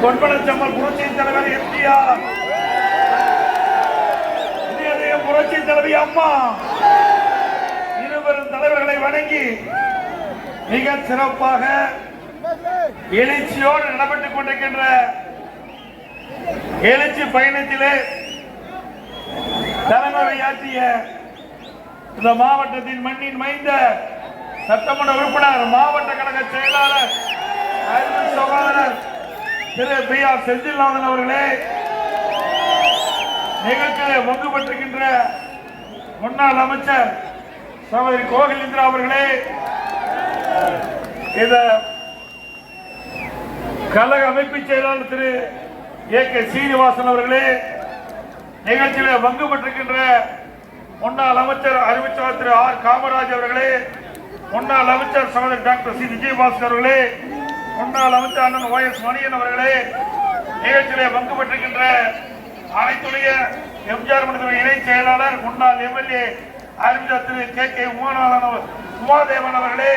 பொன்பனச்சம்மல் புரட்சி தலைவர் எம்ஜிஆர், புரட்சி தலைவி அம்மா இருவரும் தலைவர்களை வணங்கி மிக சிறப்பாக எழுச்சியோடு நடைபெற்றுக் கொண்டிருக்கின்ற எழுச்சி பயணத்திலே தலைமையாற்றிய இந்த மாவட்டத்தின் மண்ணின் மைந்த சட்டமன்ற உறுப்பினர், மாவட்ட கழக செயலாளர், அன்பு சகோதரர் திரு பி ஆர் செந்தில்நாதன் அவர்களே, நிகழ்ச்சியிலே பங்கு பெற்றிருக்கின்ற முன்னாள் அமைச்சர் சகோதரி கோகிலேந்திரா அவர்களே, இந்த கழக அமைப்பு செயலாளர் திரு ஏ கே சீனிவாசன் அவர்களே, நிகழ்ச்சியிலே பங்கு பெற்றிருக்கின்ற முன்னாள் அமைச்சர் அறிவிச்சாளர் திரு ஆர் காமராஜ் அவர்களே, முன்னாள் அமைச்சர் சகோதரி டாக்டர் சி விஜயபாஸ்கர் அவர்களே, முன்னாள் அமைச்சர் அண்ணன் ஓ எஸ் மணியன் அவர்களே, நிகழ்ச்சியிலே பங்கு பெற்றிருக்கின்ற அனைத்துடைய எம்ஜிஆர் மன்றத்தின் இணை செயலாளர் முன்னாள் எம்எல்ஏ அறிவிச்சாளர் திரு கே கே உமாதேவன் அவர்களே,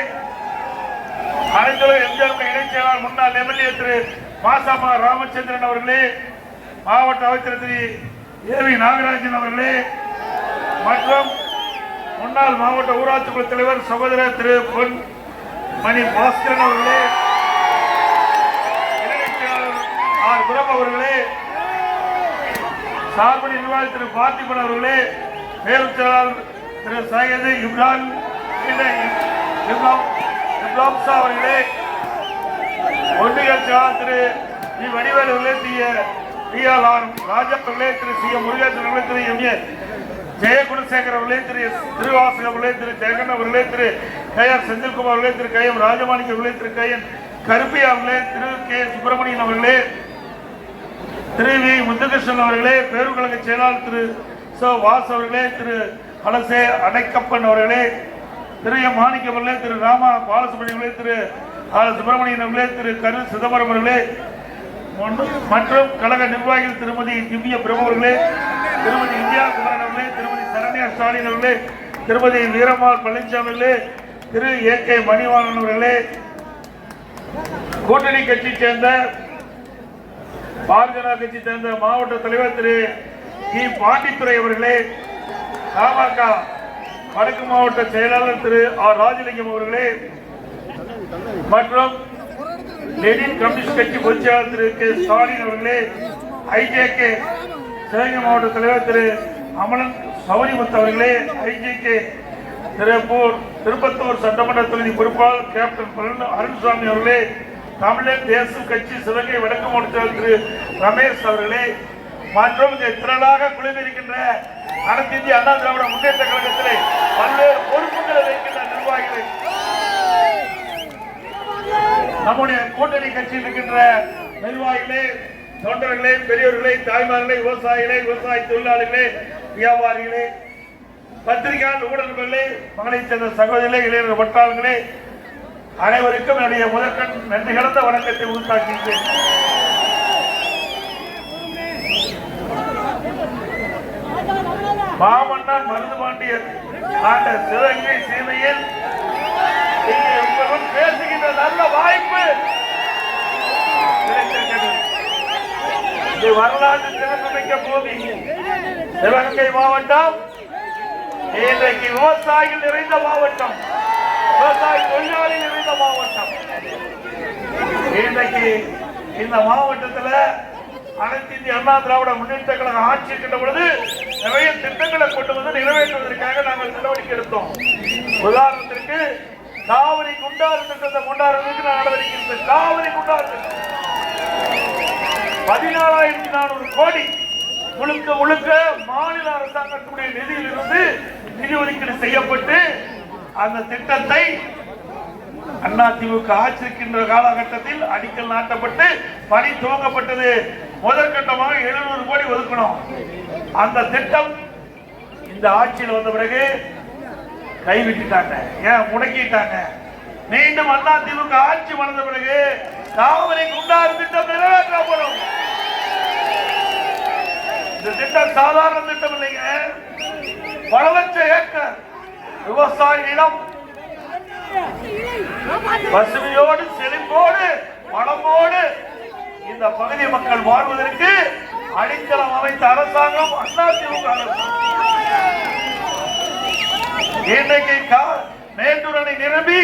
அனைத்துடைய எம்ஜிஆர் இணை செயலாளர் முன்னாள் எம்எல்ஏ திரு மாசாமா ராமச்சந்திரன் அவர்களே, மாவட்ட அமைச்சர் திரு ஏ வி நாகராஜன் அவர்களே, மற்றும் முன்னாள் மாவட்ட ஊராட்சி குழு தலைவர் சகோதரர் திரு பொன் மணி பாஸ்கரன் அவர்களே, ஆர் புரம் அவர்களே, சார்பணி நிர்வாகி திரு பார்த்திபன் அவர்களே, மேலும் செயலாளர் திரு சையது இப்ராஹிம் அவர்களே, ஒன்றிய செயலாளர் திரு வி வடிவேல் அவர்களே, டி ஆர் ராஜா அவர்களே, திரு சி எம் முருகேசன் அவர்களே, திரு எம் ஏ ஜெயகுணசேகர் அவர்களே, திரு திருவாசக அவர்களே, திரு ஜெகன் அவர்களே, திரு கே ஆர் செந்தில்குமார் அவர்களே, திரு கே எம் ராஜமாணிக்க அவர்களே, திரு கே என் கருப்பையா அவர்களே, திரு கே சுப்பிரமணியன் அவர்களே, திரு வி முத்துகிருஷ்ணன் அவர்களே, பேருக்கழக செயலாளர் திரு சோ வாஸ் அவர்களே, திரு அலசே அடைக்கப்பன் அவர்களே, திரு எம் மாணிக்கம் அவர்களே, திரு ராமா பாலசுப்ரமணியம் அவர்களே, திரு ஆர் சுப்பிரமணியன் அவர்களே, திரு கரு சிதம்பரம் அவர்களே, மற்றும் கழக நிர்வாகிகள் திருமதி திவ்ய பிரபு அவர்களே, திருமதி இந்தியா குமரன் அவர்களே, திருமதி சரண்யா ஸ்டாலின் அவர்களே, திருமதி வீரம்மாள் பழனிசாமி அவர்களே, திரு ஏ கே மணிவாணன் அவர்களே, கூட்டணி கட்சி சேர்ந்த பாரதிய ஜனதா கட்சி சேர்ந்த மாவட்ட தலைவர் திரு கி பாண்டித்துறை அவர்களே, பாமக வடக்கு மாவட்ட செயலாளர் திரு ஆர் ராஜலிங்கம் அவர்களே, மற்றும் லெனின் கம்யூனிஸ்ட் கட்சி பொதுச்செயலாளர் திரு கே ஸ்டாலின் அவர்களே, ஐஜேகே சிவகங்கை மாவட்ட தலைவர் திரு அமலன் சௌரிமுத்து அவர்களே, ஐஜேகே திருப்பத்தூர் சட்டமன்ற தொகுதி பொறுப்பாளர் கேப்டன் அருண்சாமி அவர்களே, தமிழர் தேசம் கட்சி சிவகங்கை வடக்கு மாவட்ட திரு ரமேஷ் அவர்களே, மற்றும் திரளாக குழுமிருக்கின்ற அனைத்து இந்திய அண்ணா திராவிட முன்னேற்ற கழகத்திலே பல்வேறு பொறுப்புகளை வைக்கின்ற நிர்வாகிகளை, நம்முடைய கூட்டணி கட்சியில் இருக்கின்ற நிர்வாகிகளே, தொண்டர்களே, பெரியவர்களே, தாய்மார்களே, விவசாயிகளே, விவசாய தொழிலாளர்களே, வியாபாரிகளே, பத்திரிகையாளர், ஊடகங்களே, மகளைச் சேர்ந்த சகோதரிகளே, இளைஞர் வட்டாளர்களே, அனைவருக்கும் என்னுடைய முதற்கண் நன்றி கலந்த வணக்கத்தை உருவாக்கின்றேன். மாமன்னன் மருதுபாண்டியன் ஆண்ட சிவகங்கை சீமையில் உங்களுடன் பேசுகின்ற நல்ல வாய்ப்பு கிடைத்திருக்கிறது. இது வரலாற்று சிறப்புமிக்க பூமி. சிவகங்கை மாவட்டம் இன்றைக்கு விவசாயிகள் நிறைந்த மாவட்டம், விவசாய தொழிலாளி நிறைந்த மாவட்டம். இன்றைக்கு இந்த மாவட்டத்தில் அனைத்து இந்திய அண்ணா திராவிட முன்னேற்ற கழகம் ஆட்சி இருக்கின்ற பொழுது நிறைய திட்டங்களை கொண்டு வந்து நிறைவேற்றுவதற்காக நாங்கள் நடவடிக்கை எடுத்தோம். உதாரணத்திற்கு காவிரி குண்டாறு திட்டத்தை கொண்டாடுவதற்கு நான் நடவடிக்கை எடுத்தேன். காவிரி குண்டாறு 14,400 கோடி முழுக்க முழுக்க மாநில அரசாங்கத்துடைய நிதியில் இருந்து நிதி ஒதுக்கீடு செய்யப்பட்டு அந்த திட்டத்தை அதிமுக ஆட்சி இருக்கின்ற காலகட்டத்தில் அடிக்கல் நாட்டப்பட்டு பணி துவங்கப்பட்டது. முதற்கட்டமாக 700 கோடி ஒதுக்கணும். அந்த திட்டம் இந்த ஆட்சியில் வந்த பிறகு கைவிட்டுட்டாங்க, ஏன் முடக்கிட்டாங்க. மீண்டும் அதிமுக ஆட்சி வளர்ந்த பிறகு காவிரி குண்டாறு திட்டம் நிறைவேற்றப்படும். இந்த திட்டம் சாதாரண திட்டம் இல்லைங்க. பல லட்சம் ஏக்கர் விவசாய நிலம் பசுமையோடு செழிப்போடு வளமோடு இந்த பகுதி மக்கள் வாழ்வதற்கு அடித்தளம் அமைத்த அரசாங்கம் அதிமுக அரசாங்கம். இன்றைக்கு மேட்டூர் அணை நிரம்பி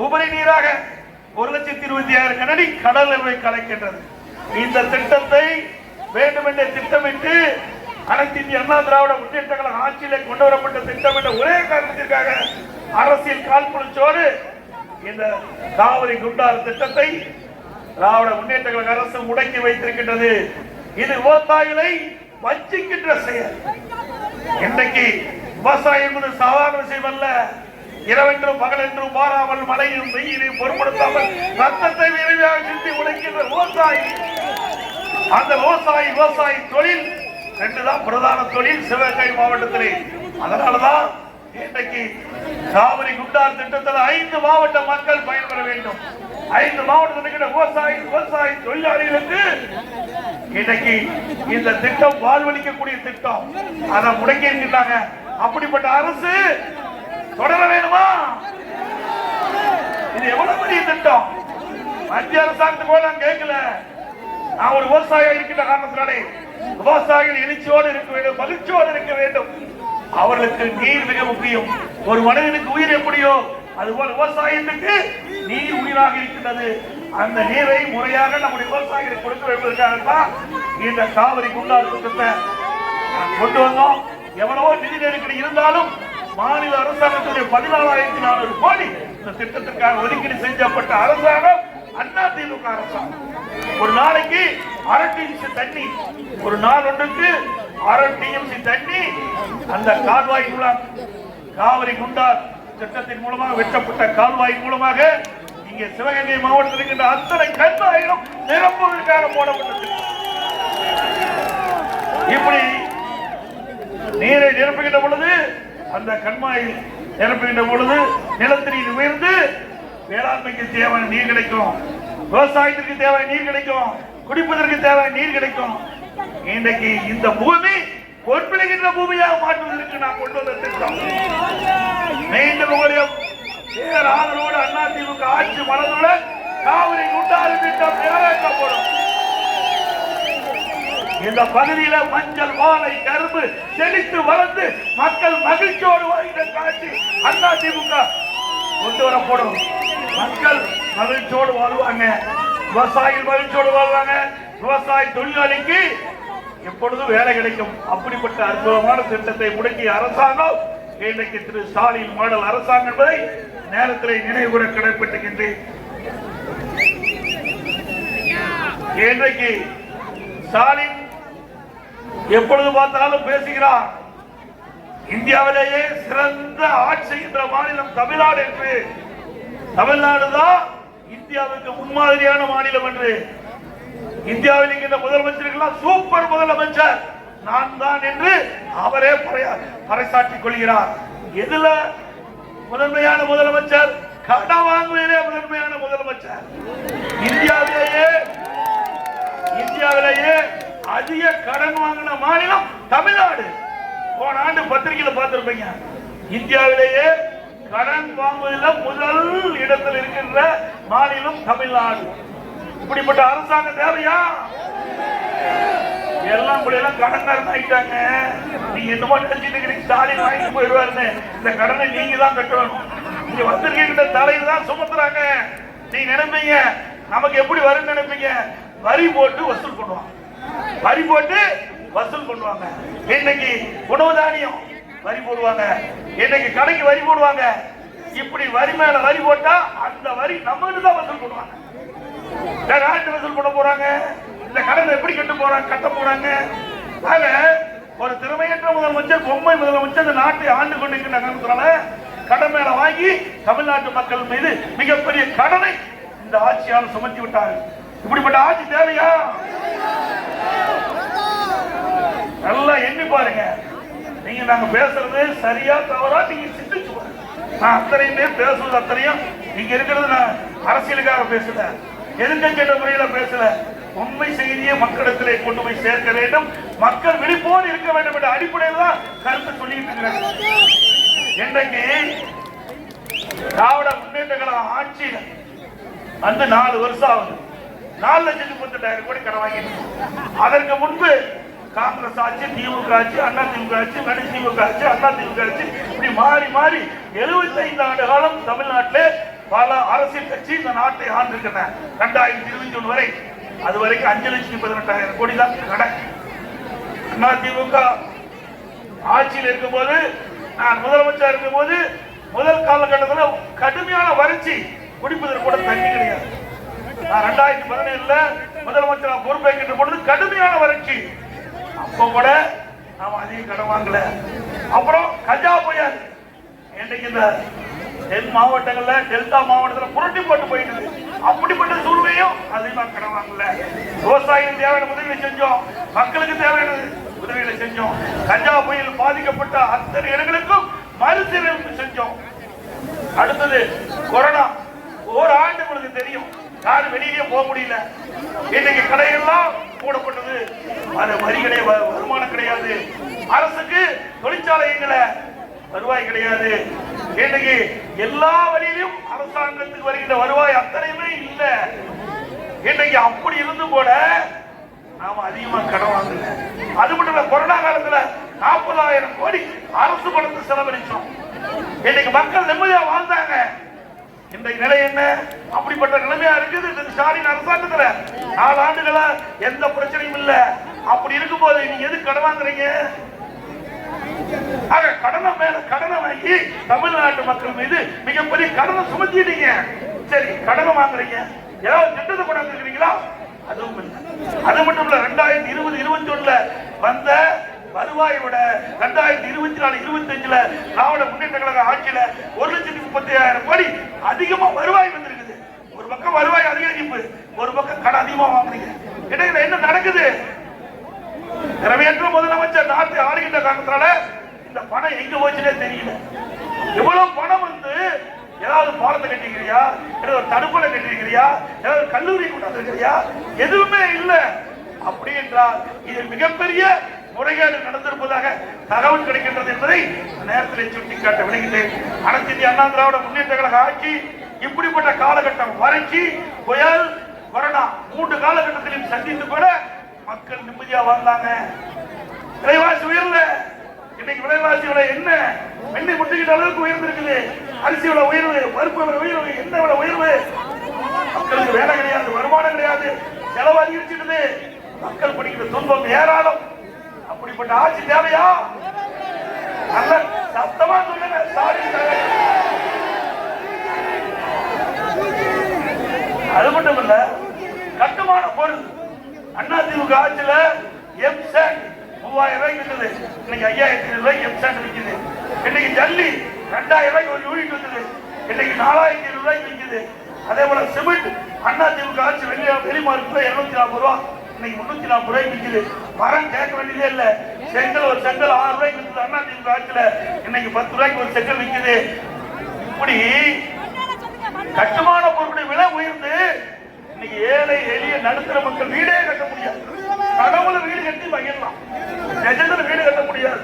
உபரி நீராக 1,26,000 கனஅடி கடலில் போய் கலக்கின்றது. இந்த திட்டத்தை வேண்டுமென்றே திட்டமிட்டு அனைத்து இந்திய அண்ணா திராவிட முன்னேற்ற கழக ஆட்சியிலே கொண்டு வரப்பட்ட திட்டம் என்ற ஒரே காரணத்திற்காக அரசியல் காழ்ப்புணர்ச்சியோடு இந்த காவிரி குண்டாறு திட்டத்தை திராவிட முன்னேற்ற கழக அரசு முடக்கி வைத்திருக்கின்றது. இது விவசாயிகளை வஞ்சிக்கின்ற செயல். இன்றைக்கு விவசாயம் என்பது சாதாரண விஷயம் அல்ல. இரவென்றும் பகலென்றும் மாறாமல் மழையும் வெயிலையும் பொருட்படுத்தாமல் ரத்தத்தை விரைவாக சிந்தி உழைக்கின்ற விவசாயி. அந்த விவசாயி தொழில் ரெண்டுதான் பிரதான தொழில் சிவகங்கை மாவட்டத்திலே. அதனாலதான் இன்றைக்கு காவிரி குண்டார் திட்டத்தில் 5 மாவட்ட மக்கள் பயன்பெற வேண்டும். 5 மாவட்டத்தில் விவசாயி தொழிலாளிகளுக்கு இன்றைக்கு இந்த திட்டம் வாழ்வளிக்கக்கூடிய திட்டம். அதை முடக்கி இருக்கின்றாங்க. அப்படிப்பட்ட அரசு தொடர வேணுமா? இது எவ்வளவு பெரிய திட்டம். மத்திய அரசாங்கத்துக்கு நான் கேட்கல. நான் ஒரு விவசாயியாக இருக்கின்ற காரணத்தினாலே விவசாயிகள் எழுச்சியோடு இருக்க வேண்டும், மகிழ்ச்சியோடு இருக்க வேண்டும். அவர்களுக்கு நீர் மிக முக்கியம். ஒரு மனிதனுக்கு உயிர் எப்படியோ அதுபோல விவசாயத்துக்கு நீர் உயிராக இருக்கின்றது. அந்த நீரை முறையாக நம்முடைய விவசாயிகளுக்கு கொடுக்க வேண்டுவதற்காகத்தான் இந்த காவிரி குண்டாறு திட்டத்தை கொண்டு வந்தோம். எவ்வளவோ நிதி நெருக்கடி இருந்தாலும் மாநில அரசாங்கத்துடைய 14,400 கோடி இந்த திட்டத்திற்காக ஒதுக்கீடு செய்யப்பட்ட அரசாங்கம் அதிமுக அரசாங்கம். ஒரு நாளைக்கு 1/2 TMC தண்ணி, ஒரு நாள் ஒன்றுக்கு 1/2 TMC தண்ணி அந்த கால்வாய் மூலம் காவிரி குண்டார் திட்டத்தின் மூலமாக வெட்டப்பட்ட கால்வாய் மூலமாக இங்கே சிவகங்கை மாவட்டத்தில் இருக்கின்ற அத்தனை கண்மாயிலும் நிரப்புவதற்காக போடப்பட்டது. இப்படி நீரை நிரப்புகின்ற பொழுது அந்த கண்மாயில் நிரப்புகின்ற பொழுது நிலத்தடி உயர்ந்து வேளாண்மைக்கு தேவையான நீர் கிடைக்கும், விவசாயத்திற்கு தேவையான நீர் கிடைக்கும், குடிப்பதற்கு தேவையான நீர் கிடைக்கும். இன்றைக்கு இந்த பூமி பொறுப்பிடுகின்ற பூமியாக மாற்றுவதற்கு நான் கொண்டு வந்த திட்டம். மீண்டும் உங்களுடைய ஆதரவோடு அதிமுக ஆட்சி மலர்ந்துடன் காவிரி குண்டாறு திட்டம் நிறைவேற்றப்படும். இந்த பகுதியில மஞ்சள் வாழை கரும்பு செழித்து வளர்ந்து மக்கள் மகிழ்ச்சியோடு வாழ்கிற காட்சி அதிமுக கொண்டு வரப்படும். மக்கள் மகிழ்ச்சியோடு வாழ்வாங்க, விவசாயிகள் மகிழ்ச்சியோடு வாழ்வாங்க, விவசாய தொழிலாளிக்கு எப்பொழுதும் வேலை கிடைக்கும். அப்படிப்பட்ட அற்புதமான திட்டத்தை முடக்கிய அரசாங்கம் இன்றைக்கு திரு ஸ்டாலின் மாடல் அரசாங்கம் என்பதை நேரத்தில் நினைவுகூர கடமைப்பட்டுகின்றேன். இன்றைக்கு ஸ்டாலின் எப்பொழுது பார்த்தாலும் பேசுகிறார். இந்தியாவிலேயே சிறந்த ஆட்சி செய்கின்ற மாநிலம் தமிழ்நாடு என்று, தமிழ்நாடுதான் இந்தியாவுக்கு முன்மாதிரியான மாநிலம் என்று, இந்தியாவில் இருக்கின்ற முதலமைச்சர்கள் சூப்பர் முதலமைச்சர் நான் தான் என்று அவரே பறைசாற்றிக் கொள்கிறார். எதுல முதன்மையான முதலமைச்சர்? கடன் வாங்குவதிலே முதன்மையான முதலமைச்சர். இந்தியாவிலேயே அதிக கடன் வாங்கின மாநிலம் தமிழ்நாடு. போன ஆண்டு பத்திரிகையில் பார்த்திருப்பீங்க. இந்தியாவிலேயே கடன் வாங்குவதில் முதல் இடத்தில் இருக்கின்ற மாநிலம் தமிழ்நாடு. இப்படிப்பட்ட அரசாங்கம் தேவையா? எல்லாம் கடன்காரன் ஆயிட்டாங்க. நீங்க என்னமோ நினைச்சிட்டு ஸ்டாலின் வாங்கிட்டு போயிடுவாருன்னு. இந்த கடனை நீங்க தான் கட்டணும். இங்க வந்திருக்கின்ற தலையில தான் சுமத்துறாங்க. நீங்க நினைப்பீங்க நமக்கு எப்படி வரும்னு நினைப்பீங்க. வரி போட்டு வசூல் பண்ணுவாங்க, வரி போட்டு வசூல் பண்ணுவாங்க. இன்னைக்கு உணவு தானியம் வரி போடுவாங்க, இன்னைக்கு கடைக்கு வரி போடுவாங்க. இப்படி வரி மேல வரி போட்டா அந்த வரி நம்ம தான் வசூல் பண்ணுவாங்க. வசூல் பண்ண போறாங்க. இந்த கடன் எப்படி கட்ட போறாங்க. ஒரு திறமையற்ற முதலமைச்சர், பொம்மை முதலமைச்சர் இந்த நாட்டை ஆண்டு கொண்டிருக்கின்ற காரணத்தினால கடன் மேல வாங்கி தமிழ்நாட்டு மக்கள் மீது மிகப்பெரிய கடனை இந்த ஆட்சியாளர் சுமத்தி விட்டார்கள். இப்படிப்பட்ட ஆட்சி தேவையா? நல்லா எண்ணி பாருங்க. நீங்க நாங்க பேசுறது சரியா தவறா நீங்க சிந்திச்சு பாருங்க. நான் அத்தனையுமே பேசுவது அத்தனையும் இங்க இருக்கிறது நான் அரசியலுக்காக பேசல, எதிர்கட்சி முறையில பேசல. உண்மை செய்தியை மக்களிடத்திலே கொண்டு போய் சேர்க்க வேண்டும், மக்கள் விழிப்போடு இருக்க வேண்டும் என்ற அடிப்படையில் தான் கருத்து சொல்லிட்டு இருக்கிறாங்க. இன்றைக்கு திராவிட முன்னேற்ற கழக ஆட்சி வந்து 4 வருஷம் ஆகுது. 4,38,000 கோடி கடன் வாங்கிட்டு. அதற்கு முன்பு காங்கிரஸ் ஆட்சி, திமுக ஆட்சி, அண்ணா திமுக ஆட்சி, நடு திமுக ஆட்சி, அண்ணா திமுக ஆட்சி, இப்படி மாறி மாறி 75 ஆண்டு காலம் தமிழ்நாட்டிலே பல அரசியல் கட்சி இந்த நாட்டை ஆண்டிருக்கின்றன. 2021 வரை அது வரைக்கும் 5,18,000 கோடி தான் கடன். அண்ணா திமுக ஆட்சியில் இருக்கும் போது, நான் முதலமைச்சர் இருக்கும் போது, முதல் காலகட்டத்தில் கடுமையான வறட்சி, குடிப்பதற்கு கூட தண்ணி கிடையாது. நான் 2017 முதலமைச்சர் பொறுப்பேற்கின்ற பொழுது கடுமையான வறட்சி. அப்போ கூட நாம அதிகம் கடன் வாங்கல. அப்புறம் கஜா புயல், இன்றைக்கு இந்த தென் மாவட்டங்கள்ல, டெல்டா மாவட்டத்தில் புரட்டி போட்டு போயிட்டு, அப்படிப்பட்ட சூழ்நிலையும் அதிகமா கடன் வாங்கல. விவசாயிகளுக்கு தேவையான உதவிகளை செஞ்சோம், மக்களுக்கு தேவையான உதவிகளை செஞ்சோம். கஜா புயல் பாதிக்கப்பட்ட அத்தனை இடங்களுக்கும் மறுசீரமைப்பு செஞ்சோம். அடுத்தது கொரோனா, ஒரு ஆண்டு உங்களுக்கு தெரியும், யாரும் வெளியே போக முடியல. இன்னைக்கு கடையெல்லாம் மூடப்பட்டது. அது வரி கிடையாது, வருமானம் கிடையாது. அரசுக்கு தொழிற்சாலைகளை வருவாய் கிடையாது. இன்னைக்கு எல்லா வழியிலும் அரசாங்கத்துக்கு வருகின்ற வருவாய் அத்தனையுமே இல்லை. இன்னைக்கு அப்படி இருந்து கூட நாம அதிகமா கடன் வாங்கல. அது மட்டும் இல்ல, கொரோனா காலத்துல 40,000 கோடி அரசு பணத்தை செலவழிச்சோம். இன்னைக்கு மக்கள் நிம்மதியா வாழ்ந்தாங்க. இன்றைக்கு நிலை என்ன? அப்படிப்பட்ட நிலைமையா இருக்குது ஸ்டாலின் அரசாங்கத்துல. 4 ஆண்டுகளா எந்த பிரச்சனையும் இல்ல. அப்படி இருக்கும் போது நீங்க எது கடன் வாங்குறீங்க? கடனை மேல கடனை வாங்கி தமிழ்நாட்டு மக்கள் மீது மிகப்பெரிய கடனை சுமத்திட்டீங்க. சரி, கடனை வாங்குறீங்க, ஏதாவது திட்டத்தை கொண்டாந்து இருக்கிறீங்களா? அதுவும் இல்லை. அது மட்டும் இல்ல, 2020-21 வந்த வருவாயை விட 2024-25 திராவிட முன்னேற்ற கழக ஆட்சியில 1,30,000 கோடி அதிகமா வருவாய் வந்திருக்குது. ஒரு பக்கம் வருவாய் அதிகரிப்பு, ஒரு பக்கம் கடன் அதிகமா வாங்குறீங்க. இடையில என்ன நடக்குது? திறமையற்ற முதலமைச்சர் நாட்டை ஆளுகின்ற காரணத்தால இந்த பணம் எங்க போச்சுன்னே தெரியல. எவ்வளவு பணம் வந்து ஏதாவது பாலத்தை கட்டிக்கிறியா, ஏதாவது தடுப்பணை கட்டிருக்கிறியா, ஏதாவது கல்லூரி கொண்டாந்துருக்கிறியா? எதுவுமே இல்லை. அப்படி என்றால் இது மிகப்பெரிய முறைகேடு நடந்திருப்பதாக தகவல் கிடைக்கின்றது என்பதை நேரத்தில் சுட்டிக்காட்ட விளைகிறேன். அனைத்து இந்திய அண்ணா திராவிட முன்னேற்ற கழக ஆட்சி இப்படிப்பட்ட காலகட்டம், வறட்சி, புயல், கொரோனா 3 காலகட்டத்திலும் சந்தித்து கூட மக்கள் நிம்மதியா வாழ்ந்தாங்க. விலைவாசி உயர்ல. இன்னைக்கு விலைவாசி விலை என்ன? வெண்ணெய் முட்டிக்கிட்ட அளவுக்கு உயர்ந்திருக்குது. அரிசி விலை உயர்வு, பருப்பு விலை உயர்வு, என்ன விலை உயர்வு? மக்களுக்கு வேலை கிடையாது, வருமானம் கிடையாது, செலவு அதிகரிச்சிடுது. மக்கள் படிக்கிற துன்பம் ஏராளம். அப்படிப்பட்ட ஆட்சி தேவையா? நல்ல சத்தமா சொல்லுங்க. அது மட்டும் இல்ல, கட்டுமான பொருள் அதிமுக ஆட்சியில எம்சாண்ட் 3,000 ரூபாய்க்கு விற்குது. இன்னைக்கு 5,000 ரூபாய்க்கு எம்சாண்ட் விற்குது. இன்னைக்கு ஜல்லி 2,000 ரூபாய்க்கு ஒரு யூனிட் விற்குது. இன்னைக்கு 4,000 ரூபாய்க்கு விற்குது. அதே போல சிமெண்ட் அதிமுக ஆட்சி வெளிமார்க்கெட்ல 240 ரூபா, இன்னைக்கு 340 ரூபாய்க்கு விற்குது. மரம் கேட்க வேண்டியதே இல்ல. செங்கல், ஒரு செங்கல் 6 ரூபாய்க்கு விற்குது அதிமுக ஆட்சியில, இன்னைக்கு 10 ரூபாய்க்கு ஒரு செங்கல் விற்குது. இப்படி கட்டுமான பொருட்களுடைய விலை உயர்ந்து இன்னைக்கு ஏழை எளிய நடுத்தர மக்கள் வீடே கட்ட முடியாது. கடவுள வீடு கட்டி மகிழலாம், நிஜத்துல வீடு கட்ட முடியாது.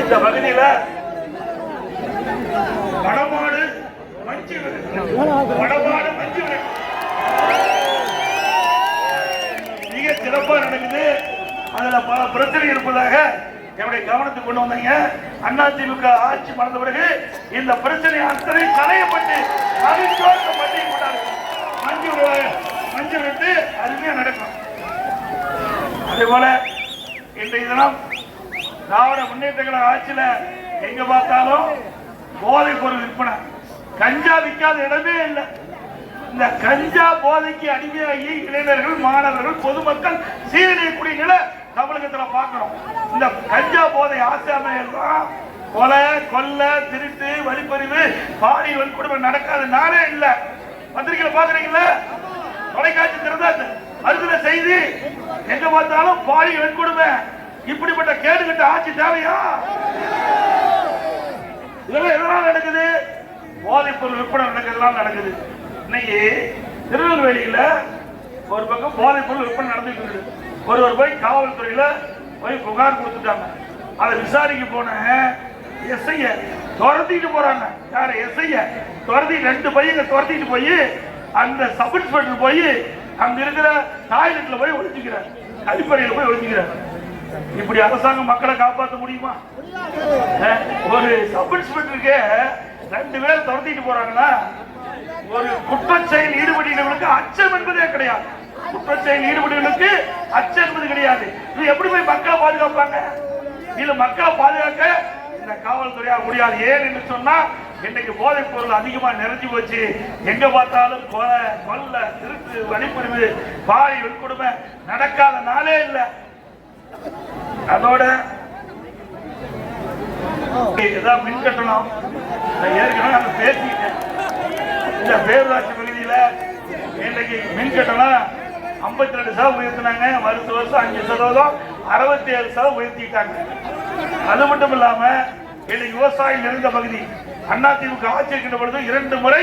இந்த பகுதியில வடமாடு மஞ்சு மிக சிறப்பா நடக்குது. அதுல பல பிரச்சனை இருப்பதாக என்னுடைய கவனத்துக்கு கொண்டு வந்தீங்க. அதிமுக ஆட்சி மறந்த பிறகு இந்த பிரச்சனை அத்தனை களையப்பட்டு பண்டிகை கொண்டாடுறோம். மஞ்சு விட்டு அருமையா நடக்கும். அதே போல இன்றைய தினம் திராவிட முன்னேற்ற கழக ஆட்சியில எங்க பார்த்தாலும் போதை பொருள் விற்பனை, கஞ்சா விற்காத இடமே இல்லை. இந்த கஞ்சா போதைக்கு அடிமையாகி இளைஞர்கள், மாணவர்கள், பொதுமக்கள் சீரழியக்கூடிய நிலை தமிழகத்தில் பார்க்கிறோம். இந்த கஞ்சா போதை ஆசாமையெல்லாம் கொலை, கொள்ளை, திருட்டு, வழிப்பறிவு, பாலியல் வன்கொடுமை நடக்காத நாளே இல்லை. பத்திரிகையில பாக்குறீங்களா? தொலைக்காட்சி திறந்தா அடுத்த செய்தி எங்க பார்த்தாலும் பாலியல் வன்கொடுமை. இப்படிப்பட்ட கேடுகட்ட ஆட்சி தேவையா? இதெல்லாம் எதனால் நடக்குது? போதைப் பொருள் விற்பனை நடக்கிறதுலாம் நடக்குது. இன்னைக்கு திருநெல்வேலியில ஒரு பக்கம் போதைப் பொருள் விற்பனை நடந்துட்டு இருக்கு. ஒருவர் போய் காவல்துறையில போய் புகார் கொடுத்துட்டாங்க. அதை விசாரிக்க போன எஸ்ஐய துரத்திட்டு போறாங்க. யார எஸ்ஐய துரத்தி 2 பையங்க துரத்திட்டு போய் அந்த சப் இன்ஸ்பெக்டர் போய் அங்க இருக்கிற டாய்லெட்ல போய் ஒழிச்சுக்கிறார், கழிப்பறையில போய் ஒழிச்சுக்கிறார். இப்படி அரசாங்கம் மக்களை காப்பாற்ற முடியுமா? ஒரு சப் இன்ஸ்பெக்டருக்கு 2 பேர் துரத்திட்டு போறாங்கன்னா ஒரு குற்றச்செயல் ஈடுபடுகிறவர்களுக்கு அச்சம் என்பதே கிடையாது. குற்றச்செயல் ஈடுபடுவதற்கு அச்சம் என்பது கிடையாது. இது எப்படி போய் மக்களை பாதுகாப்பாங்க? இது மக்களை பாதுகாக்க இந்த காவல்துறையால் முடியாது. ஏன் என்று சொன்னா இன்னைக்கு போதைப் பொருள் அதிகமா நிறைஞ்சு போச்சு. எங்க பார்த்தாலும் கொலை, கொள்ளை, திருட்டு, வழிப்பறிவு, பாய் வன்கொடுமை நடக்காத நாளே இல்லை. அதோட ஏதாவது மின் கட்டணம் ஏற்கனவே நான் பேசிக்கிட்டேன். இந்த பேரூராட்சி பகுதியில இன்னைக்கு மின் கட்டணம் 52% உயர்த்தினாங்க. வருஷ வருஷம் 5%, 67% உயர்த்திட்டாங்க. அது மட்டும் இல்லாம இன்னைக்கு விவசாயம் நிறைந்த பகுதி அதிமுக ஆட்சி இருக்கின்ற பொழுது 2 முறை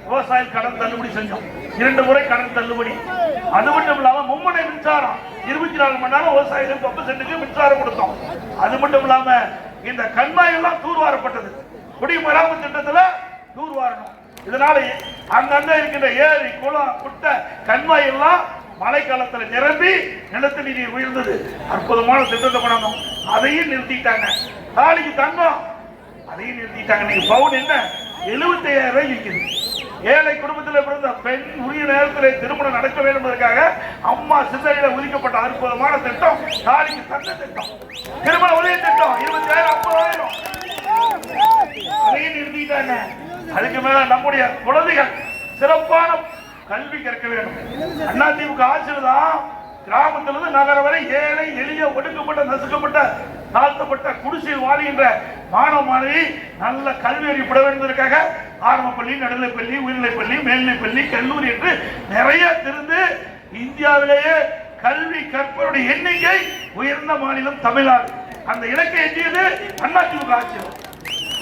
விவசாய கடன் தள்ளுபடி செஞ்சோம். 2 முறை கடன் தள்ளுபடி. அது மட்டும் இல்லாம மும்முனை மின்சாரம் 24 மணி நேரம் விவசாயிகள் 10% மின்சாரம் கொடுத்தோம். அது மட்டும் இல்லாம இந்த கண்மாய் எல்லாம் தூர்வாரப்பட்டது. குடிமராமத்து திட்டத்துல தூர்வாரணும். இதனால அங்கங்க இருக்கின்ற ஏரி, குளம், குட்டை, கண்மாய் எல்லாம் மழை காலத்துல நிரம்பி நிலத்தடி நீர் உயர்ந்தது. அற்புதமான திட்டத்தை கொண்டாந்தோம். அதையும் நிறுத்திட்டாங்க. தாலிக்கு தங்கம் அதையும் நிறுத்திட்டாங்க. நீங்க பவுன் என்ன 75,000 ரூபாய் விற்குது. ஏழை குடும்பத்தில் பிறந்த பெண் உரிய நேரத்தில் திருமணம் நடக்க வேண்டும் என்பதற்காக அம்மா சிந்தனையில ஒதுக்கப்பட்ட அற்புதமான திட்டம் தாலிக்கு தங்க திட்டம். திருமண உதவி திட்டம் 20,000, 50,000 அதையும் நிறுத்திட்டாங்க. அதுக்கு மேல நம்முடைய குழந்தைகள் சிறப்பான கல்வி கற்க வேண்டும். அதிமுக ஆட்சியில் தான் கிராமத்திலிருந்து நகரம் வரை ஏழை, எளிய, ஒடுக்கப்பட்ட, நசுக்கப்பட்ட, தாழ்த்தப்பட்ட, குடிசையில் வாழ்கின்ற மாணவ மாணவி நல்ல கல்வி அறிவிப்பட வேண்டுவதற்காக ஆரம்ப பள்ளி, நடுநிலைப் பள்ளி, உயர்நிலைப் பள்ளி, மேல்நிலைப் பள்ளி, கல்லூரி என்று நிறைய திறந்து இந்தியாவிலேயே கல்வி கற்பவருடைய எண்ணிக்கை உயர்ந்த மாநிலம் தமிழ்நாடு. அந்த இலக்கை எட்டியது அதிமுக ஆட்சியில்.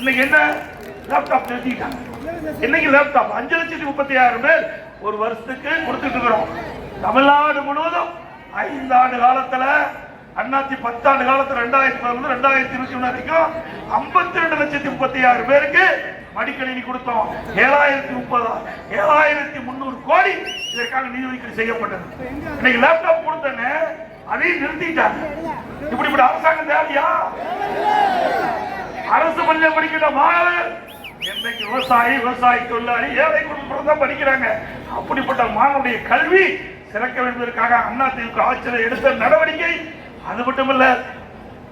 இன்னைக்கு என்ன லேப்டாப் நிறுத்திட்டாங்க. இன்னைக்கு லேப்டாப் 5,30,000 பேர் ஒரு வருஷத்துக்கு கொடுத்துட்டு இருக்கிறோம். தமிழ்நாடு முழுவதும் 5 ஆண்டு காலத்துல 10 ஆண்டு காலத்துல 2011 2021 வரைக்கும் 52,30,000 பேருக்கு மடிக்கணினி கொடுத்தோம். 7,300 கோடி இதற்காக நிதி ஒதுக்கீடு செய்யப்பட்டது. இன்னைக்கு லேப்டாப் கொடுத்தேன்னு அதையும் நிறுத்திட்டாங்க. இப்படி அரசாங்கம் தேவையா? அரசு பள்ளியில் படிக்கிற மாணவர்கள் இன்றைக்கு விவசாயி தொழிலாளி, ஏழை குடும்பம் தான் படிக்கிறாங்க. அப்படிப்பட்ட மாணவனுடைய கல்வி சிறக்க வேண்டுவதற்காக அதிமுக ஆட்சியில் எடுத்த நடவடிக்கை. அது மட்டுமல்ல,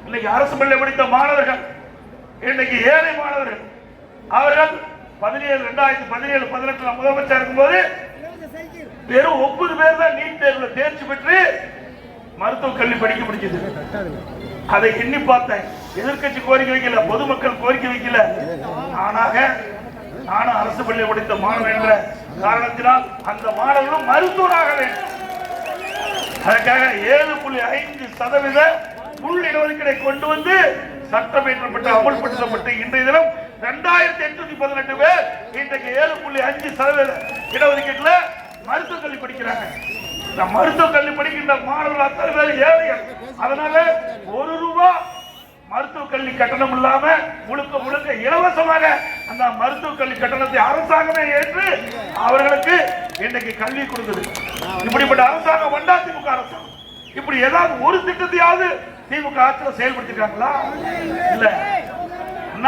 இன்னைக்கு அரசு பள்ளியில் படித்த மாணவர்கள், இன்னைக்கு ஏழை மாணவர்கள், அவர்கள் 2017-18 முதலமைச்சர் இருக்கும்போது வெறும் 9 பேர் தான் நீட் தேர்வுல தேர்ச்சி பெற்று மருத்துவ கல்வி படிக்க முடிஞ்சது. அதை எண்ணி பார்த்தேன். எதிர்கட்சி கோரிக்கை வைக்கல, பொதுமக்கள் கோரிக்கை வைக்கல. நானும் அரசு பள்ளியில் படித்த மாணவன் என்ற காரணத்தினால் அந்த மாணவர்களும் மருத்துவராக வேண்டும். அதற்காக 7.5% உள் இடஒதுக்கீடை கொண்டு வந்து சட்டம் இயற்றப்பட்டு அமல்படுத்தப்பட்டு இன்றைய தினம் 2,818 பேர் இன்றைக்கு 7.5% இடஒதுக்கீட்டுல மருத்துவ கல்வி படிக்கிறாங்க. மருத்துவ கல்வி படிக்கின்ற மாணவர்கள் அத்தனை பேர் ஏழைகள். அதனால 1 ரூபாய் மருத்துவ கல்வி கட்டணம் இல்லாம முழுக்க இலவசமாக அந்த மருத்துவ கல்வி கட்டணத்தை அரசாங்கமே ஏற்று அவர்களுக்கு இன்றைக்கு கல்வி கொடுக்குது. இப்படிப்பட்ட அரசாங்கம் அதிமுக அரசாங்கம். இப்படி ஏதாவது ஒரு திட்டத்தையாவது திமுக ஆட்சியில் செயல்படுத்திருக்காங்களா? இல்ல.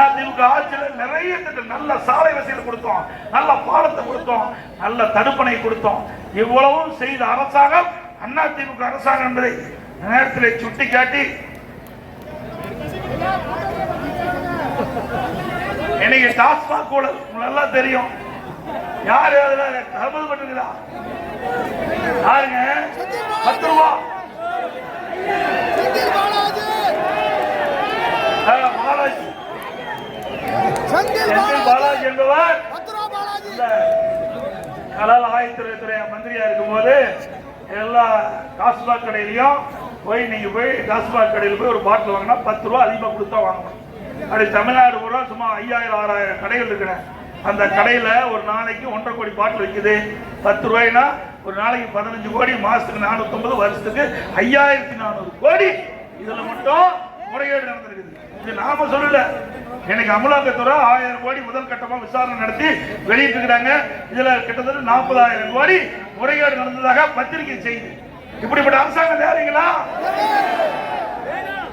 அதிமுக ஆட்சியில் நிறைய திட்டம், நல்ல சாலை வசதிகள் கொடுத்தோம், நல்ல பாலத்தை கொடுத்தோம், நல்ல தடுப்பணை கொடுத்தோம். இவ்வளவும் செய்த அரசாங்கம் அதிமுக அரசாங்கம் என்பதை நேரத்தில் சுட்டிக்காட்டி இன்னைக்கு டாஸ்மாக் கூட நல்லா தெரியும். யாரு அதுல தகவல் யாருங்க? 10 ரூபா பாலாஜி என்பவர் கலால் ஆயத்துறை மந்திரியா இருக்கும் போது எல்லா டாஸ்மாக் கடையிலையும் நீங்க போய் டாஸ்மாக் கடையில் போய் ஒரு பாட்டில் வாங்கினா 10 ரூபா அதிகமாக கொடுத்தா வாங்கணும். அப்படி தமிழ்நாடு பூரா சும்மா 5,000-6,000 கடைகள் இருக்கிறேன். அந்த கடையில ஒரு நாளைக்கு 1.5 கோடி பாட்டில் விற்குது. 10 ரூபாய்னா ஒரு நாளைக்கு 15 கோடி, மாசத்துக்கு 450, வருஷத்துக்கு 5,400 கோடி. இதுல மட்டும் முறைகேடு நடந்திருக்குது. இது நாம சொல்லல, எனக்கு அமலாக்கத்துறை 1000 கோடி முதல் கட்டமா விசாரணை நடத்தி வெளியிட்டு இருக்கிறாங்க. இதுல கிட்டத்தட்ட 40,000 கோடி முறைகேடு நடந்ததாக பத்திரிகை செய்தி. இப்படிப்பட்ட அரசாங்கம் தேவைங்களா?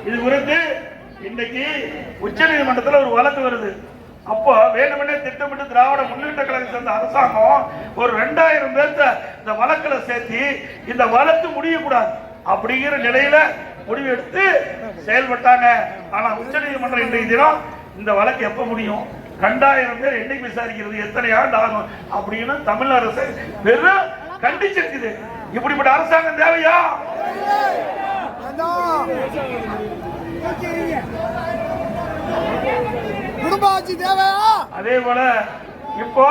இது குறித்து இன்னைக்கு உச்ச நீதிமன்றத்தில் ஒரு வழக்கு வருது. அப்போ வேணுமென்னே திட்டமிட்டு திராவிட முன்னேற்ற கழகம் சேர்ந்த அரசாங்கம் ஒரு 2000 பேர்த்த இந்த வழக்குல சேர்த்து இந்த வழக்கு முடியக்கூடாது அப்படிங்கிற நிலையில முடிவு எடுத்து செயல்பட்டாங்க. ஆனா உச்ச நீதிமன்றம் இன்றைய தினம் இந்த வழக்கு எப்ப முடியும், 2000 பேர் என்னைக்கு விசாரிக்கிறது, எத்தனை ஆண்டு ஆகும் அப்படின்னு தமிழ் அரசு வெறும் கண்டிச்சிருக்குது. இப்படிப்பட்ட அரசாங்கம் தேவையா? அதே போல இப்போ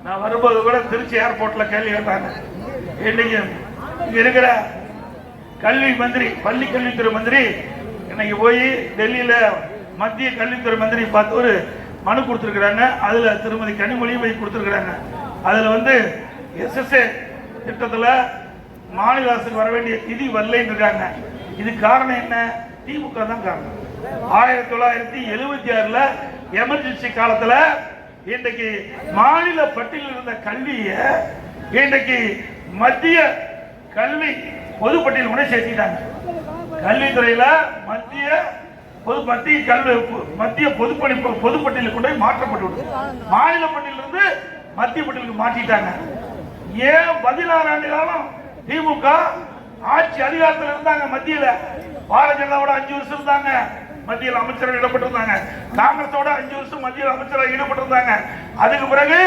நான் வரும்போது கூட திருச்சி ஏர்போர்ட்ல கேள்வி கேட்டாங்க. இன்னைக்கு இங்க இருக்கிற கல்வி மந்திரி, பள்ளி கல்வித்துறை மந்திரி இன்னைக்கு போய் டெல்லியில மத்திய கல்வித்துறை மந்திரி பார்த்து ஒரு மனு கொடுத்திருக்கிறாங்க. அதுல திருமதி கனிமொழி போய் கொடுத்திருக்கிறாங்க. அதுல SSA திட்டத்துல மாநில அரசுக்கு வர வேண்டிய நிதி வரலைன்னு இருக்காங்க. இது காரணம் என்ன? திமுக தான் காரணம். 1976ல எமர்ஜென்சி காலத்துல இன்றைக்கு மாநில பட்டியலில் இருந்த கல்வியை இன்றைக்கு மத்திய கல்வி பொதுப்பட்டியல் கூட சேர்த்திட்டாங்க. கல்வித்துறையில மத்திய பொதுப்பட்டியலுக்கு கொண்டு மாற்றப்பட்டு மாநில பட்டியலிருந்து மத்திய பட்டியலுக்கு மாற்றிட்டாங்க. ஏன் 16 ஆண்டு காலம் திமுக ஆட்சி அதிகாரத்தில் இருந்தாங்க? மத்தியில பாரதிய ஜனதாவோட 5 வருஷம் இருந்தாங்க, மத்தியில் அமைச்சராக ஈடுபட்டிருந்தாங்க. காங்கிரஸோட 5 வருஷம் மத்தியில் அமைச்சராக ஈடுபட்டிருந்தாங்க. அதுக்கு பிறகு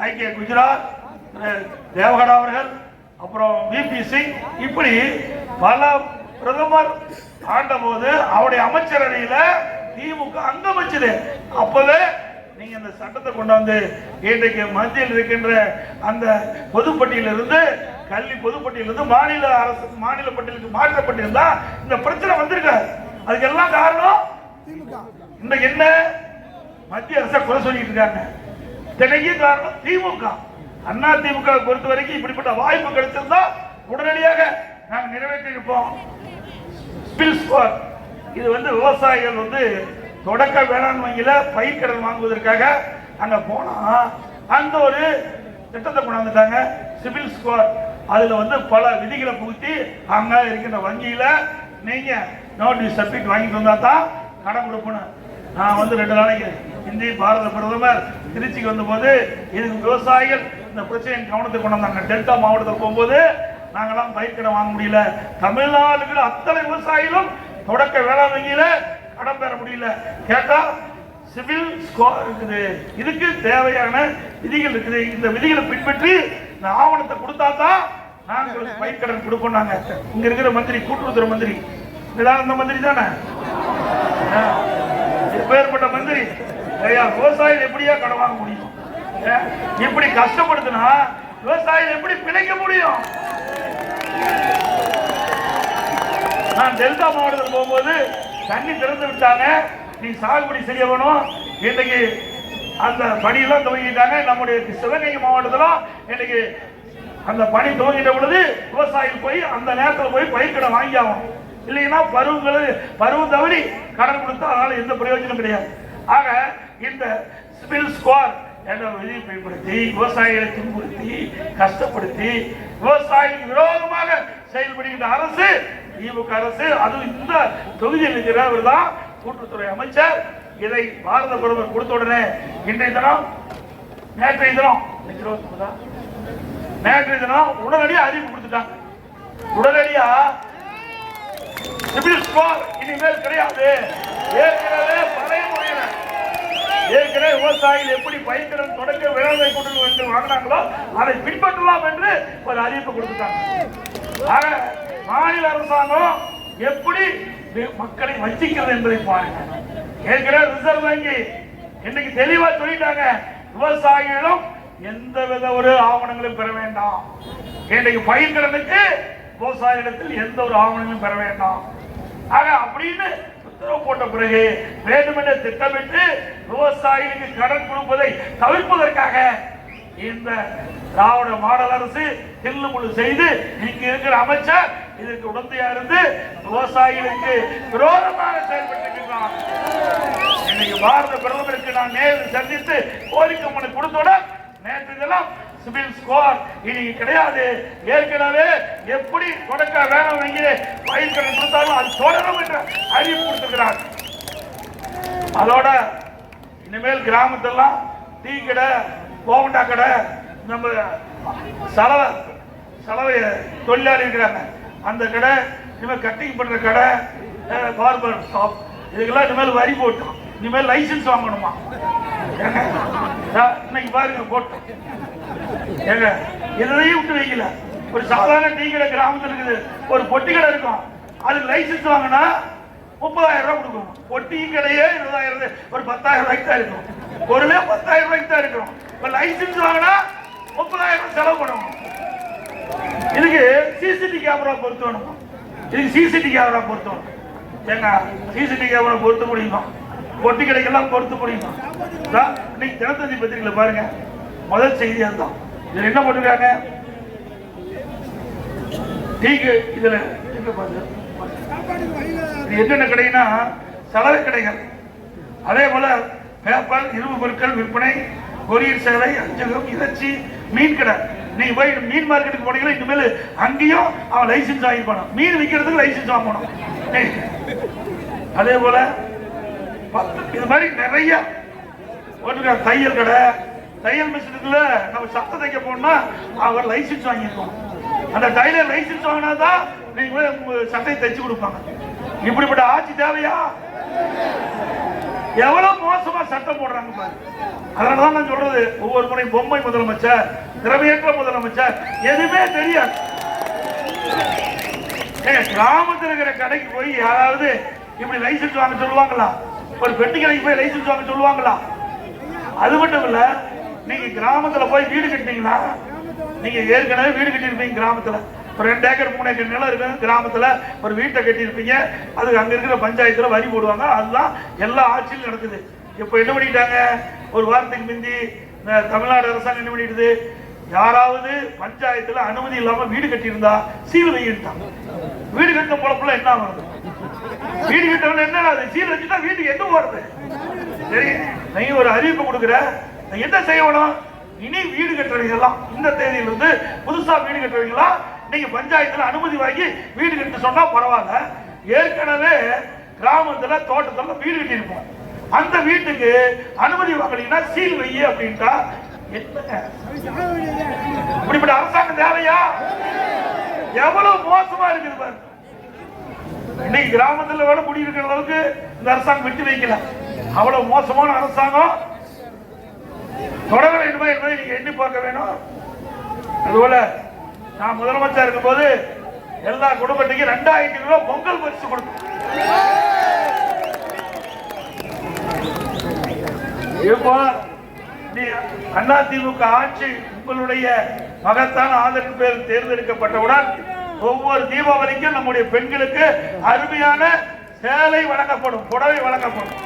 ஐக்கிய குஜராத் தேவகடா அவர்கள், அப்புறம் VP சிங், இப்படி பல பிரதமர் ஆண்ட போது அவருடைய அமைச்சரவையில திமுக அங்கம் வச்சது. அப்பவே நீங்க இந்த சட்டத்தை கொண்டாந்து இன்றைக்கு மத்தியில் இருக்கின்ற அந்த பொதுப்பட்டியலிருந்து கல்வி பொதுப்பட்டியலிருந்து மாநில அரசு மாநில பட்டியலுக்கு மாற்றப்பட்டிருந்தா இந்த பிரச்சனை வந்திருக்காது. அதுக்கெல்லாம் காரணம் இன்னைக்கு என்ன? மத்திய அரசை குறை சொல்லிட்டு இருக்காங்க. இதனையும் காரணம் திமுக. அண்ணா திமுக பொறுத்த வரைக்கும் இப்படிப்பட்ட வாய்ப்பு கிடைச்சிருந்தா உடனடியாக நாங்கள் நிறைவேற்றிருப்போம். இது விவசாயிகள் தொடக்க வேளாண்மையில பயிர்க்கடன் வாங்குவதற்காக அங்க போனா அந்த ஒரு திட்டத்தை கொண்டாந்துட்டாங்க, சிபில் ஸ்கோர். அதுல பல விதிகளை புகுத்தி அங்க இருக்கின்ற வங்கியில நீங்க நோட்டீஸ் சர்டிபிகேட் வாங்கிட்டு வந்தா தான் கடன் கொடுக்கணும். நான் 2 நாளைக்கு இந்திய பாரத பிரதமர் திருச்சிக்கு வந்த போது இதுக்கு விவசாயிகள் இந்த பிரச்சனையை கவனத்தை கொண்டு வந்தாங்க. டெல்டா மாவட்டத்தில் போகும்போது நாங்கெல்லாம் பயிர்க்கடன் வாங்க முடியல. தமிழ்நாடு அத்தனை விவசாயிகளும் தொடக்க வேளாண் வங்கியில கடன் பெற முடியல. கேட்டா சிவில் ஸ்கோர் இருக்குது, இதுக்கு தேவையான விதிகள் இருக்குது. இந்த விதிகளை பின்பற்றி இந்த ஆவணத்தை கொடுத்தா தான் நாங்கள் பயிர்க்கடன் கொடுப்போம். நாங்க இங்க இருக்கிற மந்திரி, கூட்டுறவுத்துறை மந்திரி, இந்த மந்திரி தானே, பேர்பட்ட மந்திரி. விவசாயிகள் எப்படியா கடன் வாங்க முடியும்? இப்படி கஷ்டப்படுத்தினா விவசாயிகள் எப்படி பிழைக்க முடியும்? நான் டெல்டா மாவட்டத்தில் போகும்போது தண்ணி திறந்து விட்டாங்க, நீ சாகுபடி செய்ய வேணும். இன்னைக்கு அந்த பணியெல்லாம் துவங்கிட்டாங்க. நம்முடைய சிவகங்கை மாவட்டத்தில் இன்னைக்கு அந்த பணி துவங்கிட்ட பொழுது விவசாயிகள் போய் அந்த நேரத்தில் போய் பயிர்க்கடன் வாங்கி ஆகும். இல்லைன்னா பருவம் தவறி கடன் கொடுத்தா அதனால எந்த பிரயோஜனம் கிடையாது. ஆக இந்த சிபில் ஸ்கோர் என்ற விதியை பயன்படுத்தி விவசாயிகளை துன்புறுத்தி கஷ்டப்படுத்தி விவசாயிகளுக்கு விரோதமாக செயல்படுகின்ற அரசு திமுக அரசு. அது இந்த தொகுதியில் இருக்கிறவர் தான் கூட்டுறவுத்துறை அமைச்சர். இதை பாரத பிரதமர் கொடுத்த உடனே நேற்றைய தினம் உடனடியா அறிவிப்பு கொடுத்துட்டாங்க. உடனடியா சிபில் ஸ்கோர் இனிமேல் கிடையாது. ஏற்கனவே பழைய முறையில ஏற்கனவே விவசாயிகள் எப்படி பயிர்க்கடன் தொடக்க வேளாண்மை கூட்டுறவு என்று வாங்கினாங்களோ அதை பின்பற்றலாம் என்று ஒரு அறிவிப்பு கொடுத்துட்டாங்க. ஆக மாநில அரசாங்கம் எப்படி மக்களை வஞ்சிக்கிறது என்பதை பாருங்க. ஏற்கனவே ரிசர்வ் வங்கி இன்னைக்கு தெளிவா சொல்லிட்டாங்க, விவசாயிகளும் எந்தவித ஒரு ஆவணங்களும் பெற வேண்டாம். இன்றைக்கு பயிர்க்கடனுக்கு விவசாயிகளிடத்தில் எந்த ஒரு ஆவணங்களும் பெற வேண்டாம். ஆக அப்படின்னு உத்தரவு போட்ட பிறகு வேண்டுமென்ற திட்டமிட்டு விவசாயிகளுக்கு கடன் கொடுப்பதை தவிர்ப்பதற்காக இந்த திராவிட மாடல் அரசு தில்லுமுள்ளு செய்து இங்கு இருக்கிற அமைச்சர் இதற்கு உடந்தையா இருந்து விவசாயிகளுக்கு விரோதமாக செயல்பட்டிருக்கிறார். இன்னைக்கு பாரத பிரதமருக்கு நான் நேரில் சந்தித்து கோரிக்கை மனு கொடுத்தோட நேற்று இதெல்லாம் சிவில் ஸ்கோர் இனி கிடையாது. ஏற்கனவே எப்படி தொடக்க வேணும் வங்கி பயிர் கடன் கொடுத்தாலும் அது தொடரும் என்ற அறிவிப்பு கொடுத்திருக்கிறார். அதோட இனிமேல் கிராமத்தெல்லாம் டீ கடை, போண்டா கடை, நம்ம சலவை தொழிலாளி இருக்கிறாங்க அந்த கடை, இனிமேல் கட்டிங் பண்ற கடை, பார்பர் ஷாப், இதுக்கெல்லாம் இனிமேல் வரி போட்டோம். இனிமேல் லைசன்ஸ் வாங்கணுமா? இன்னைக்கு பாருங்க போட்டோம். ஏங்க எதையும் விட்டு வைக்கல. ஒரு சாதாரண டீ கடை கிராமத்தில் இருக்குது, ஒரு பொட்டி கடை இருக்கும், அதுக்கு லைசன்ஸ் வாங்கினா 30,000 ரூபாய் கொடுக்கணும். பொட்டி கடையே 20,000, ஒரு 10,000 ரூபாய்க்கு தான் இருக்கும். பொருளே 10,000 ரூபாய்க்கு தான் இருக்கும். இப்ப லைசன்ஸ் வாங்கினா 30,000 ரூபாய் செலவு பண்ணணும். இதுக்கு சிசிடிவி கேமரா பொருத்தணும். இதுக்கு சிசிடிவி கேமரா பொருத்தணும். ஏங்க சிசிடிவி கேமரா பொருத்த முடியுமா? பொட்டி கடைக்கெல்லாம் பொருத்த முடியுமா? இன்னைக்கு தினத்தந்தி பத்திரிகையில பாருங்க, முதல் செய்தி அதுதான். இதுல என்ன பண்ணிருக்காங்க? டீக்கு இதுல என்னென்ன கடைனா சலவை கடைகள், அதே போல பேப்பர், இரும்பு பொருட்கள் விற்பனை, கொரியர் சேவை, அஞ்சகம், இறைச்சி, மீன் கடை. நீங்க போய் மீன் மார்க்கெட்டுக்கு போனீங்கன்னா இனிமேல் அங்கேயும் அவன் லைசன்ஸ் வாங்கிப்பானு. மீன் விற்கிறதுக்கு லைசன்ஸ் வாங்கணும். அதே போல இது மாதிரி நிறைய தையல் கடை, தையல் மிஷினுக்குள்ள நம்ம சட்டை தைக்க போனோம்னா அவர் லைசன்ஸ் வாங்கிருக்கோம். அந்த டைலர் லைசன்ஸ் வாங்கினாதான் நீங்க சட்டையை தைச்சு கொடுப்பாங்க. இப்படிப்பட்ட ஆட்சி தேவையா? எவ்வளவு மோசமா சட்டம் போடுறாங்க பாரு. அதனாலதான் நான் சொல்றது, ஒவ்வொரு முறை பொம்மை முதலமைச்சர், திறமையற்ற முதலமைச்சர், எதுவுமே தெரியாது. கிராமத்தில் இருக்கிற கடைக்கு போய் யாராவது இப்படி லைசன்ஸ் வாங்க சொல்லுவாங்களா? ஒரு பெட்டி கடைக்கு போய் லைசன்ஸ் வாங்க சொல்லுவாங்களா? அது மட்டும் இல்ல, நீங்க கிராமத்துல போய் வீடு கட்டினீங்கன்னா, நீங்க ஏற்கனவே வீடு கட்டியிருப்பீங்க கிராமத்துல, ஒரு 2 ஏக்கர் 3 ஏக்கர் நிலம் இருக்கு கிராமத்துல, ஒரு வீட்டை கட்டியிருப்பீங்க, அதுக்கு அங்க இருக்கிற பஞ்சாயத்துல வரி போடுவாங்க. அதுதான் எல்லா ஆட்சியிலும் நடக்குது. இப்ப என்ன பண்ணிட்டாங்க? ஒரு வாரத்துக்கு முந்தி தமிழ்நாடு அரசாங்கம் என்ன பண்ணிடுது? யாராவது பஞ்சாயத்துல அனுமதி இல்லாம வீடு கட்டியிருந்தா சீல் வைட்டாங்க. வீடு கட்டின பொழப்புல என்ன ஆகுது? வீடு கட்டவங்க என்ன சீல் வச்சுட்டா வீட்டுக்கு என்ன போறது? சரி, நீ ஒரு அறிவிப்பு கொடுக்குற, என்ன செய்யணும்? இனி வீடு கட்டுறவங்க இந்த தேதியிலிருந்து புதுசா வீடு கட்டுறவங்களா நீங்க பஞ்சாயத்துல அனுமதி வாங்கி வீடு கட்ட சொன்னா பரவாயில்ல. ஏற்கனவே கிராமத்துல தோட்டத்துல வீடு கட்டியிருப்போம், அந்த வீட்டுக்கு அனுமதி வாங்கலீங்கன்னா சீல் வைய அப்படின்ட்டா என்னங்க? இப்படிப்பட்ட அரசாங்கம் தேவையா? எவ்வளவு மோசமா இருக்குது பாரு. இன்னைக்கு கிராமத்துல வேலை முடியிருக்கிற அளவுக்கு இந்த அரசாங்கம் விட்டு வைக்கல. அவ்வளவு மோசமான அரசாங்கம் தொடர வேண்டுமா என்பதை நீங்க எண்ணி பார்க்க வேணும். அதுபோல நான் முதலமைச்சர் இருக்கும் போது எல்லா குடும்பத்துக்கும் 2000 ரூபாய் பொங்கல் பரிசு கொடுத்தோம். இப்போ அதிமுக ஆட்சி உங்களுடைய மகத்தான ஆதரவு பேர் தேர்ந்தெடுக்கப்பட்டவுடன் ஒவ்வொரு தீபாவளிக்கும் நம்முடைய பெண்களுக்கு அருமையான சேலை வழங்கப்படும், புடவை வழங்கப்படும்.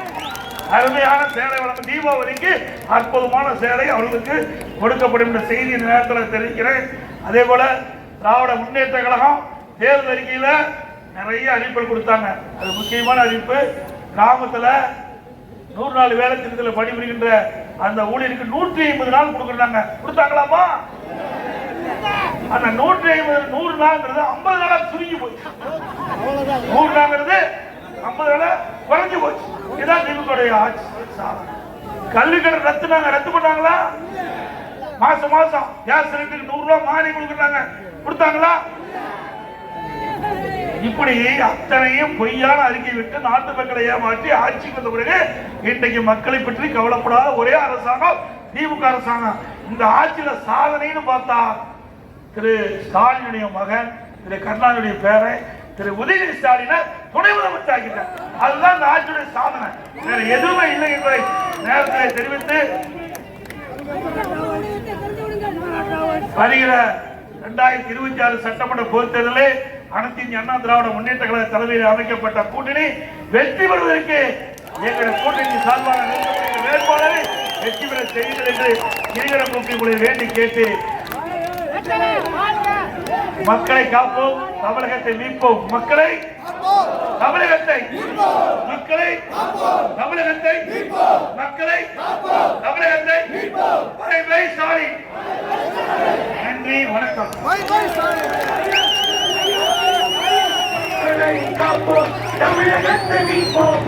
அருமையான சேலை வழங்க தீபாவளிக்கு அற்புதமான சேலை அவர்களுக்கு கொடுக்கப்படும் என்ற செய்தி நேரத்தில் தெரிவிக்கிறேன். அதே போல திராவிட முன்னேற்ற கழகம் தேர்தல் அறிக்கையில நிறைய அறிவிப்புகள் கொடுத்தாங்க. அது முக்கியமான அறிவிப்பு, கிராமத்துல 100 நாள் வேலை திட்டத்தில் பணிபுரிகின்ற அந்த ஊழியருக்கு 150 நாள் கொடுக்குறாங்க. கொடுத்தாங்களாமா? அந்த 100 நாள்ங்கிறது 50 நாளா சுருங்கி போச்சு. 100 நாள்ங்கிறது 50 நாளா குறைஞ்சு போச்சு. இதான் திமுக ஆட்சி. கல்விக்கடை ரத்து பண்ணாங்களா? மாசம் மாசம் கேஸ் சிலிண்டருக்கு 100 ரூபாய் மானியம் கொடுக்குறாங்க. கொடுத்தாங்களா? இப்படி அத்தனையும் பொய்யான அறிக்கை விட்டு நாட்டு மக்களை ஏமாற்றி ஆட்சிக்கு வந்த பிறகு இன்றைக்கு மக்களை பற்றி கவலைப்படாத ஒரே அரசாங்கம் திமுக அரசாங்கம். இந்த ஆட்சியில சாதனைன்னு பார்த்தா திரு ஸ்டாலினுடைய மகன் திரு கருணாநிதியுடைய பேரை திரு உதயநிதி ஸ்டாலினை துணை முதலமைச்சர் ஆக்கிட்டார். அதுதான் இந்த ஆட்சியுடைய சாதனை, வேற எதுவுமே இல்லை என்பதை நேரத்தில் தெரிவித்து வருகிற 2026 சட்டமன்ற பொதுத் தேர்தலில் அனைத்து இந்திய அண்ணா திராவிட முன்னேற்ற கழக தலைமையில் அமைக்கப்பட்ட கூட்டணி வெற்றி பெறுவதற்கு எங்களுடைய கூட்டணி சார்பான வேட்பாளரை வெற்றி பெற செய்யுங்கள் என்று இருகரம் நோக்கி உங்களை வேண்டி கேட்டு மக்களை காப்போம், தமிழகத்தை மீட்போம். மக்களை தமிழகத்தை மக்களை தமிழகத்தை மக்களை தமிழகத்தை பை ஸ்டாலின். நன்றி, வணக்கம். காப்போம், தமிழகத்தை மீட்போம்.